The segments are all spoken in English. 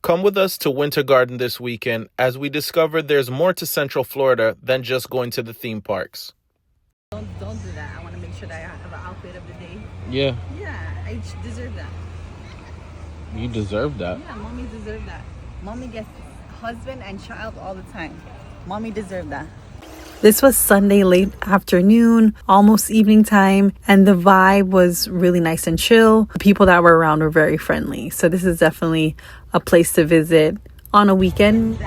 Come with us to Winter Garden this weekend as we discover there's more to Central Florida than just going to the theme parks. Don't do that. I want to make sure that I have an outfit of the day. Yeah. Yeah, I deserve that. You deserve that. Yeah, mommy deserve that. Mommy gets husband and child all the time. Mommy deserve that. This was Sunday late afternoon, almost evening time, and the vibe was really nice and chill. The people that were around were very friendly. So this is definitely a place to visit on a weekend.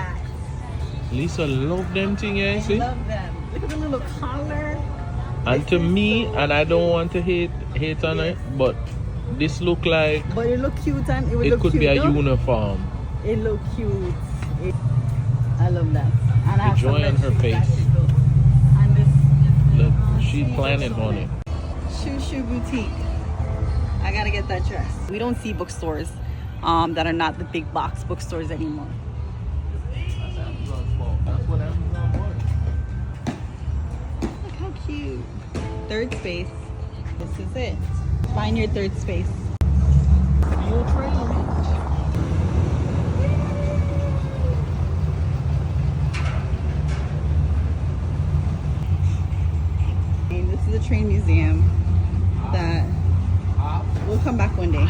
Lisa love them things, yeah, see? I love them. Look at the little collar. And to me, so and I don't want to hate on it, but this look like... But it look cute and it would it look could cute, be a though. uniform. It look cute. I love that. And I The joy on her face. Look, she planning on it. Shoe boutique. I gotta get that dress. We don't see bookstores that are not the big box bookstores anymore. Look how cute. Third space. This is it. Find your third space. This is a train museum that will come back one day.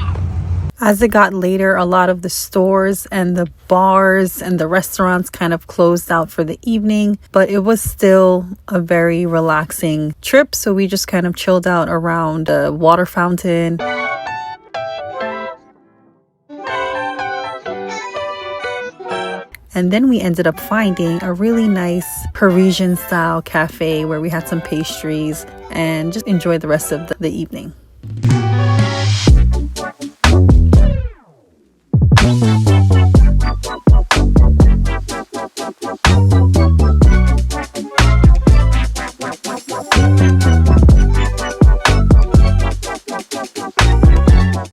As it got later, a lot of the stores and the bars and the restaurants kind of closed out for the evening, but it was still a very relaxing trip. So we just kind of chilled out around the water fountain. And then we ended up finding a really nice Parisian style cafe where we had some pastries and just enjoyed the rest of the evening.